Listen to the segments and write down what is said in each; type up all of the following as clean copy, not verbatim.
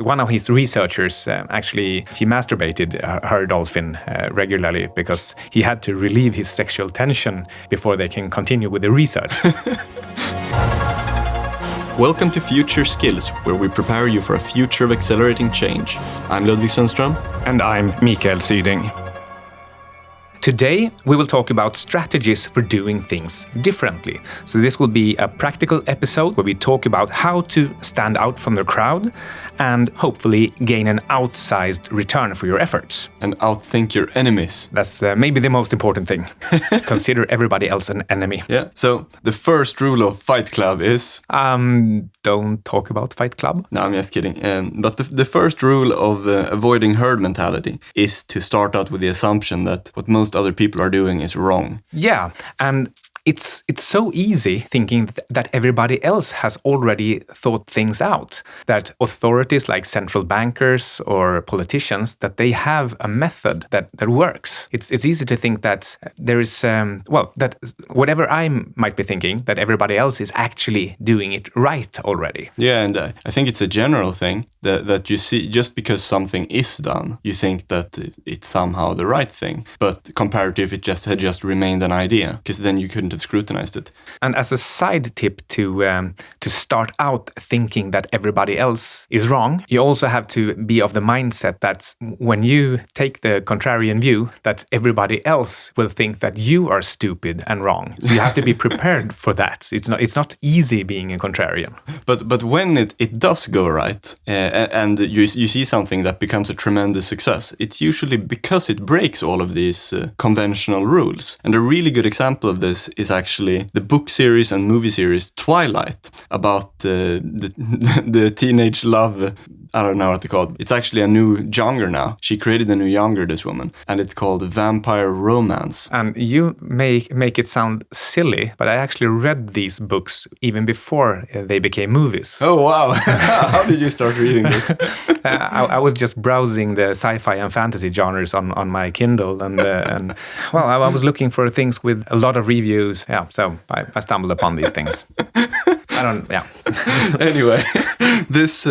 One of his researchers she masturbated her dolphin regularly because he had to relieve his sexual tension before they can continue with the research. Welcome to Future Skills, where we prepare you for a future of accelerating change. I'm Ludvig Sunstrom. And I'm Karl-Mikael Syding. Today, we will talk about strategies for doing things differently. So this will be a practical episode where we talk about how to stand out from the crowd and hopefully gain an outsized return for your efforts. And outthink your enemies. That's maybe the most important thing. Consider everybody else an enemy. Yeah, so the first rule of Fight Club is... Don't talk about Fight Club. No, I'm just kidding. But the first rule of avoiding herd mentality is to start out with the assumption that what most other people are doing is wrong. Yeah, and it's so easy thinking that everybody else has already thought things out, that authorities like central bankers or politicians, that they have a method that works. It's easy to think that there is, that whatever I might be thinking, that everybody else is actually doing it right already. Yeah, and I think it's a general thing that you see, just because something is done, you think that it's somehow the right thing. But compared if it had just remained an idea, because then you couldn't have scrutinized it. And as a side tip to start out thinking that everybody else is wrong, you also have to be of the mindset that when you take the contrarian view, that everybody else will think that you are stupid and wrong. So you have to be prepared for that. It's not easy being a contrarian. But when it does go right, and you see something that becomes a tremendous success, it's usually because it breaks all of these conventional rules. And a really good example of this is actually the book series and movie series Twilight, about the teenage love. I don't know what to call it. It's actually a new genre now. She created a new genre, this woman, and it's called Vampire Romance. And you make it sound silly, but I actually read these books even before they became movies. Oh, wow. How did you start reading this? I was just browsing the sci-fi and fantasy genres on my Kindle, and I was looking for things with a lot of reviews. Yeah, so I stumbled upon these things. Anyway, this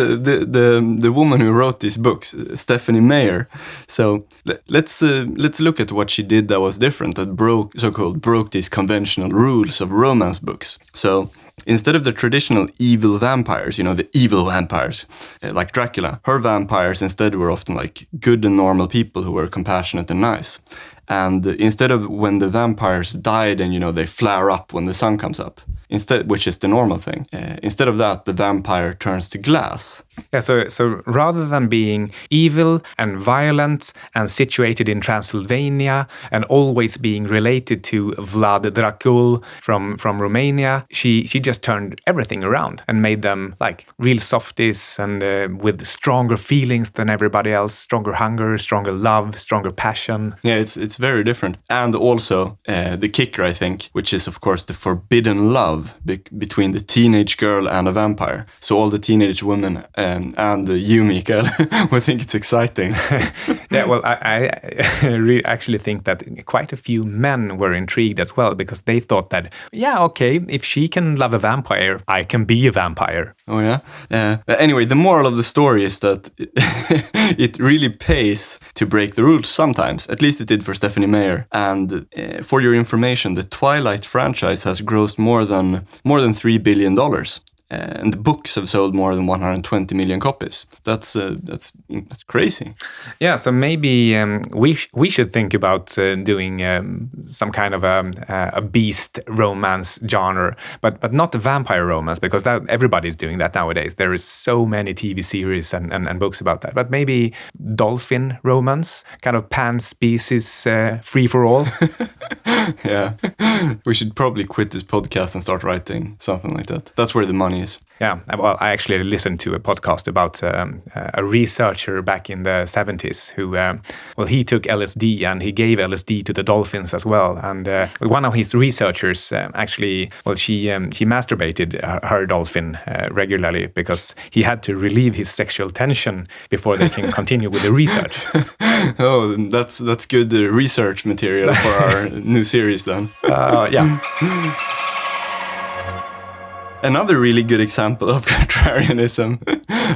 the woman who wrote these books, Stephenie Meyers. So let's look at what she did that was different, that broke these conventional rules of romance books. So instead of the traditional evil vampires, the evil vampires, like Dracula, her vampires instead were often like good and normal people who were compassionate and nice. And instead of when the vampires died and, they flare up when the sun comes up, which is the normal thing, instead of that, the vampire turns to glass. Yeah, so rather than being evil and violent and situated in Transylvania and always being related to Vlad Dracul from Romania, she just turned everything around and made them like real softies and with stronger feelings than everybody else, stronger hunger, stronger love, stronger passion. Yeah, it's very different. And also the kicker, I think, which is of course the forbidden love between the teenage girl and a vampire. So all the teenage women and you, Mikael, will think it's exciting. Yeah, well, I actually think that quite a few men were intrigued as well, because they thought that, yeah, okay, if she can love a vampire, I can be a vampire. Oh, yeah? Anyway, the moral of the story is that it really pays to break the rules sometimes. At least it did for Stephenie Meyers. And for your information, the Twilight franchise has grossed more than $3 billion. And the books have sold more than 120 million copies. That's crazy. Yeah, so maybe we should think about doing some kind of a beast romance genre, but not a vampire romance, because everybody's doing that nowadays. There is so many TV series and books about that. But maybe dolphin romance, kind of pan-species free for all. Yeah, we should probably quit this podcast and start writing something like that. That's where the money is. Yeah, well, I actually listened to a podcast about a researcher back in the 70s who, he took LSD and he gave LSD to the dolphins as well. And one of his researchers she masturbated her dolphin regularly because he had to relieve his sexual tension before they can continue with the research. Oh, that's good research material for our new series then. Yeah. Another really good example of contrarianism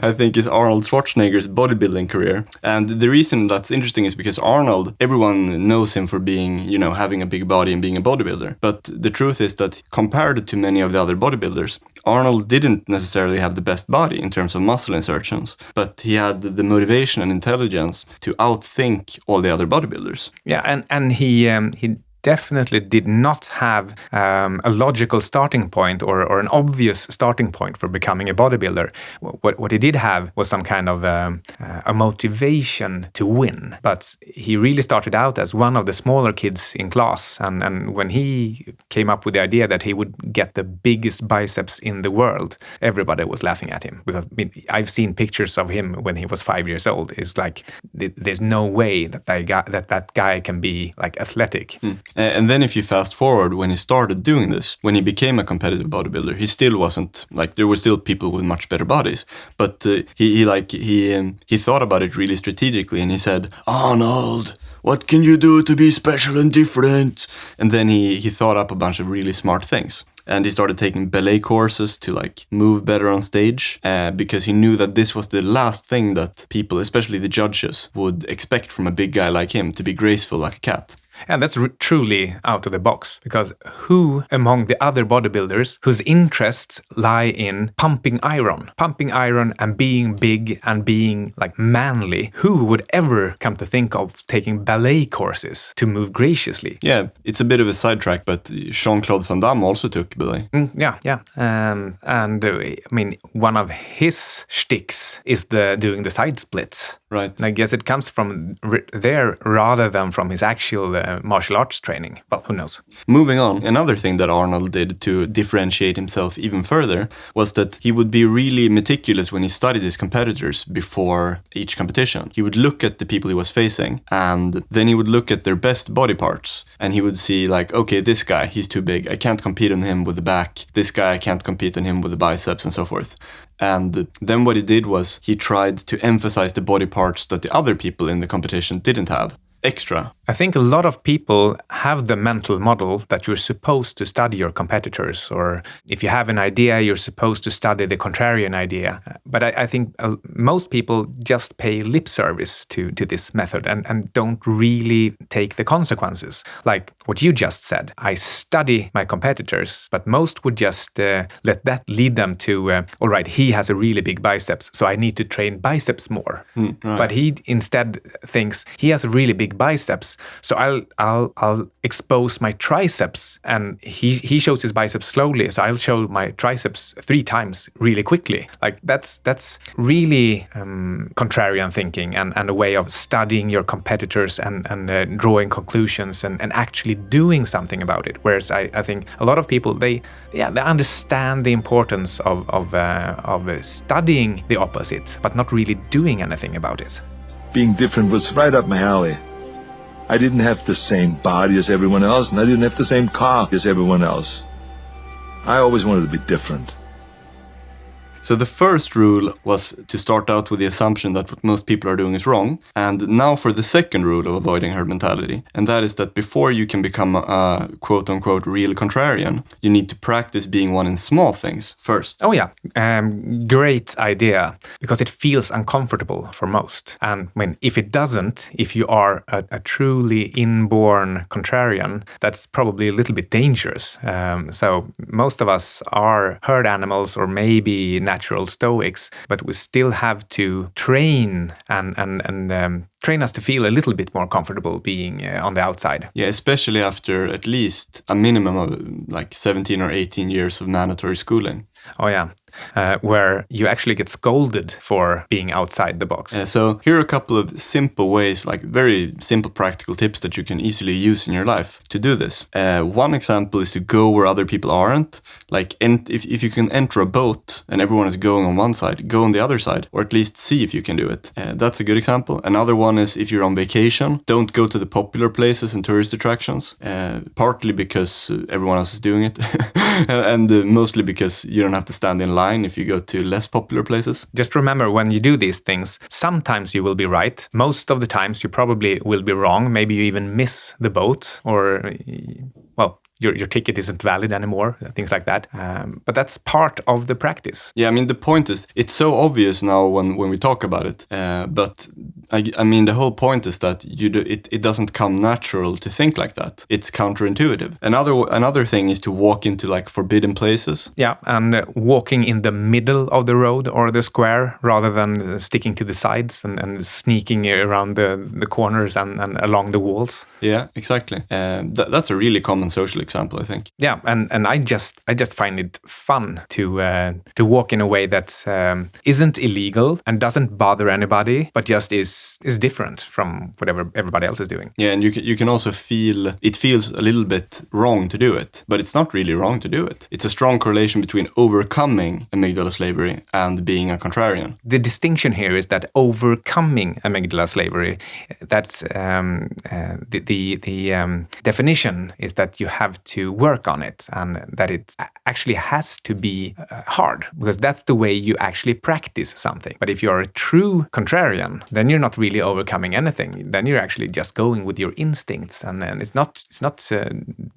I think, is Arnold Schwarzenegger's bodybuilding career. And the reason that's interesting is because Arnold, everyone knows him for being, having a big body and being a bodybuilder. But the truth is that compared to many of the other bodybuilders, Arnold didn't necessarily have the best body in terms of muscle insertions, but he had the motivation and intelligence to outthink all the other bodybuilders. Yeah, and he definitely did not have a logical starting point or an obvious starting point for becoming a bodybuilder. What he did have was some kind of a motivation to win. But he really started out as one of the smaller kids in class. And when he came up with the idea that he would get the biggest biceps in the world, everybody was laughing at him. Because I've seen pictures of him when he was 5 years old. It's like, there's no way that guy can be like athletic. And then if you fast forward when he started doing this, when he became a competitive bodybuilder, he still wasn't, like, there were still people with much better bodies. But he thought about it really strategically, and he said, "Arnold, what can you do to be special and different?" And then he thought up a bunch of really smart things. And he started taking ballet courses to move better on stage because he knew that this was the last thing that people, especially the judges, would expect from a big guy like him, to be graceful like a cat. And that's truly out of the box, because who among the other bodybuilders whose interests lie in pumping iron and being big and being manly, who would ever come to think of taking ballet courses to move graciously? Yeah, it's a bit of a sidetrack, but Jean-Claude Van Damme also took ballet. Yeah. One of his shticks is doing the side splits. Right. And I guess it comes from there rather than from his actual martial arts training. Well, who knows? Moving on, another thing that Arnold did to differentiate himself even further was that he would be really meticulous when he studied his competitors before each competition. He would look at the people he was facing, and then he would look at their best body parts, and he would see okay, this guy, he's too big. I can't compete on him with the back. This guy, I can't compete on him with the biceps and so forth. And then what he did was he tried to emphasize the body parts that the other people in the competition didn't have. Extra. I think a lot of people have the mental model that you're supposed to study your competitors, or if you have an idea, you're supposed to study the contrarian idea. But I think most people just pay lip service to this method and don't really take the consequences. Like what you just said, I study my competitors, but most would just let that lead them to, all right, he has a really big biceps, so I need to train biceps more. Right. But he instead thinks he has a really big biceps, so I'll expose my triceps, and he shows his biceps slowly, so I'll show my triceps 3 times really quickly. That's really contrarian thinking and a way of studying your competitors and drawing conclusions and actually doing something about it. Whereas I think a lot of people they understand the importance of studying the opposite, but not really doing anything about it. Being different was right up my alley. I didn't have the same body as everyone else, and I didn't have the same car as everyone else. I always wanted to be different. So the first rule was to start out with the assumption that what most people are doing is wrong. And now for the second rule of avoiding herd mentality. And that is that before you can become a quote-unquote real contrarian, you need to practice being one in small things first. Oh yeah, great idea. Because it feels uncomfortable for most. And if it doesn't, if you are a truly inborn contrarian, that's probably a little bit dangerous. So most of us are herd animals, or maybe natural stoics, but we still have to train and train us to feel a little bit more comfortable being on the outside. Yeah, especially after at least a minimum of 17 or 18 years of mandatory schooling. Oh yeah, where you actually get scolded for being outside the box. So here are a couple of simple ways, very simple practical tips that you can easily use in your life to do this. One example is to go where other people aren't. If you can enter a boat and everyone is going on one side, go on the other side, or at least see if you can do it. That's a good example. Another one is if you're on vacation, don't go to the popular places and tourist attractions, partly because everyone else is doing it, and mostly because you don't have to stand in line if you go to less popular places. Just remember, when you do these things, sometimes you will be right. Most of the times you probably will be wrong. Maybe you even miss the boat, or your ticket isn't valid anymore, things like that. But that's part of the practice. Yeah, I mean, the point is, it's so obvious now when we talk about it, but I mean, the whole point is that it doesn't come natural to think like that. It's counterintuitive. Another thing is to walk into like forbidden places. Yeah, and walking in the middle of the road or the square rather than sticking to the sides and sneaking around the corners and along the walls. Yeah, exactly. That's a really common social example, I think. Yeah, and I just find it fun to walk in a way that isn't illegal and doesn't bother anybody, but just is different from whatever everybody else is doing. Yeah, and you can also feel it feels a little bit wrong to do it, but it's not really wrong to do it. It's a strong correlation between overcoming amygdala slavery and being a contrarian. The distinction here is that overcoming amygdala slavery, that's the definition is that you have to work on it and that it actually has to be hard, because that's the way you actually practice something. But if you're a true contrarian, then you're not really overcoming anything. Then you're actually just going with your instincts, and it's not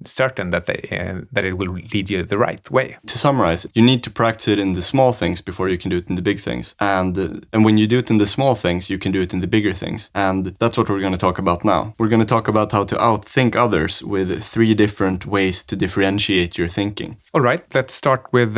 certain that it will lead you the right way. To summarize, you need to practice it in the small things before you can do it in the big things. And when you do it in the small things, you can do it in the bigger things. And that's what we're going to talk about now. We're going to talk about how to outthink others with 3 different ways to differentiate your thinking. All right, let's start with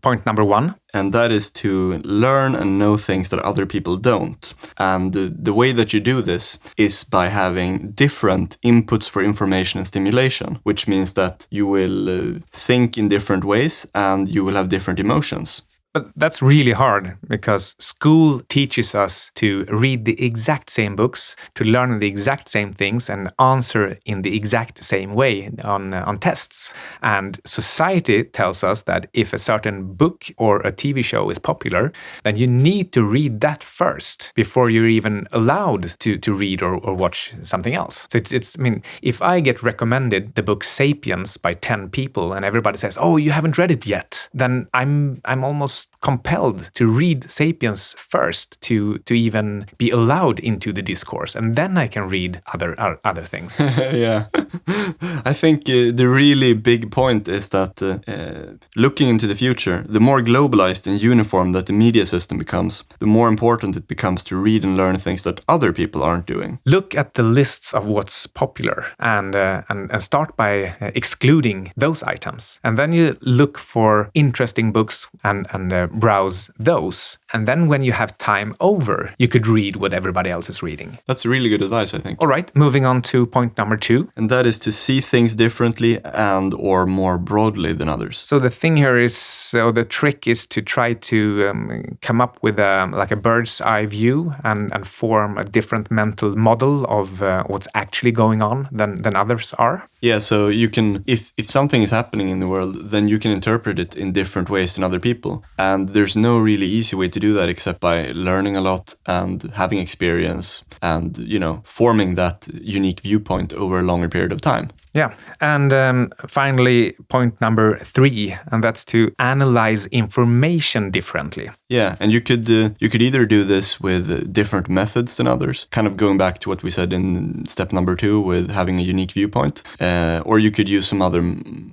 point number 1. And that is to learn and know things that other people don't. And the way that you do this is by having different inputs for information and stimulation, which means that you will think in different ways and you will have different emotions. But that's really hard because school teaches us to read the exact same books, to learn the exact same things and answer in the exact same way on tests. And society tells us that if a certain book or a TV show is popular, then you need to read that first before you're even allowed to read or watch something else. So I mean, if I get recommended the book Sapiens by 10 people and everybody says, "Oh, you haven't read it yet," then I'm almost compelled to read Sapiens first to even be allowed into the discourse, and then I can read other things. Yeah. I think the really big point is that looking into the future, the more globalized and uniform that the media system becomes, the more important it becomes to read and learn things that other people aren't doing. Look at the lists of what's popular and start by excluding those items. And then you look for interesting books and browse those. And then when you have time over, you could read what everybody else is reading. That's really good advice, I think. All right, moving on to point number 2. And that is to see things differently and or more broadly than others. So the thing here is, or the trick is to try to come up with a bird's eye view and form a different mental model of what's actually going on than others are. Yeah, so you can, if something is happening in the world, then you can interpret it in different ways than other people. And there's no really easy way to do that except by learning a lot and having experience and, forming that unique viewpoint over a longer period of time. Yeah, and finally, point number 3, and that's to analyze information differently. Yeah, and you could either do this with different methods than others, kind of going back to what we said in step number 2 with having a unique viewpoint, or you could use some other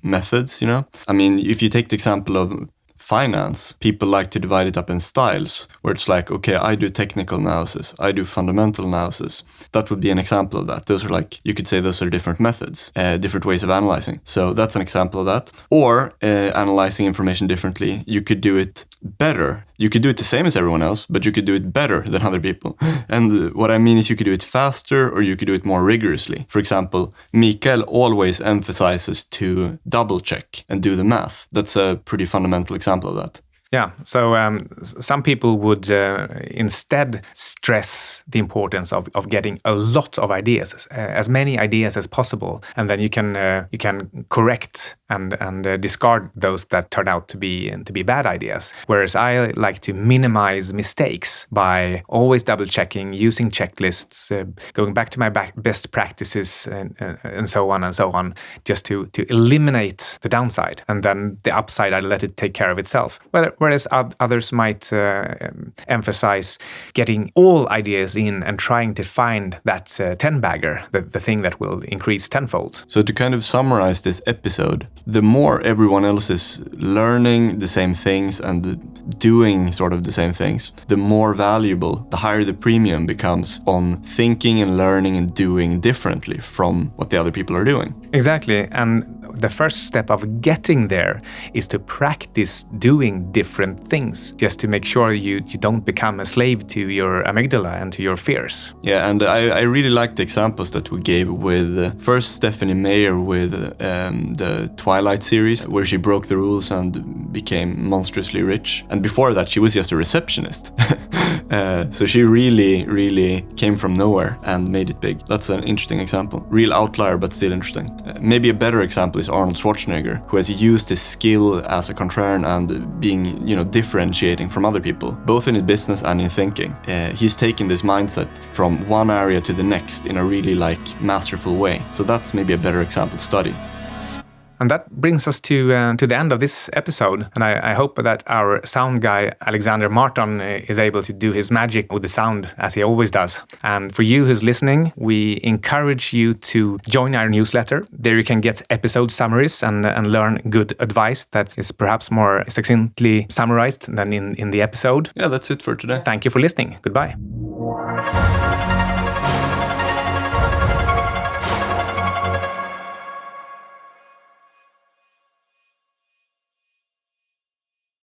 methods. I mean, if you take the example of finance, people like to divide it up in styles, where it's like, okay, I do technical analysis, I do fundamental analysis. That would be an example of that. Those are you could say those are different methods, different ways of analyzing. So that's an example of that. Or analyzing information differently, you could do it better. You could do it the same as everyone else, but you could do it better than other people. And what I mean is you could do it faster or you could do it more rigorously. For example, Mikael always emphasizes to double check and do the math. That's a pretty fundamental example of that. Yeah, so some people would instead stress the importance of getting a lot of ideas, as many ideas as possible, and then you can correct and discard those that turn out to be bad ideas. Whereas I like to minimize mistakes by always double checking, using checklists, going back to my best practices, and so on, just to eliminate the downside, and then the upside I let it take care of itself. whereas others might emphasize getting all ideas in and trying to find that 10-bagger, the thing that will increase tenfold. So to kind of summarize this episode, the more everyone else is learning the same things and doing sort of the same things, the more valuable, the higher the premium becomes on thinking and learning and doing differently from what the other people are doing. Exactly, and the first step of getting there is to practice doing different things, just to make sure you don't become a slave to your amygdala and to your fears. Yeah, and I really like the examples that we gave with first Stephenie Meyers with the Twilight series, where she broke the rules and became monstrously rich. And before that, she was just a receptionist. So she really came from nowhere and made it big. That's an interesting example. Real outlier, but still interesting. Maybe a better example is Arnold Schwarzenegger, who has used his skill as a contrarian and being, differentiating from other people, both in his business and in thinking. He's taken this mindset from one area to the next in a really masterful way. So that's maybe a better example to study. And that brings us to the end of this episode. And I hope that our sound guy, Alexander Martin, is able to do his magic with the sound as he always does. And for you who's listening, we encourage you to join our newsletter. There you can get episode summaries and learn good advice that is perhaps more succinctly summarized than in the episode. Yeah, that's it for today. Thank you for listening. Goodbye.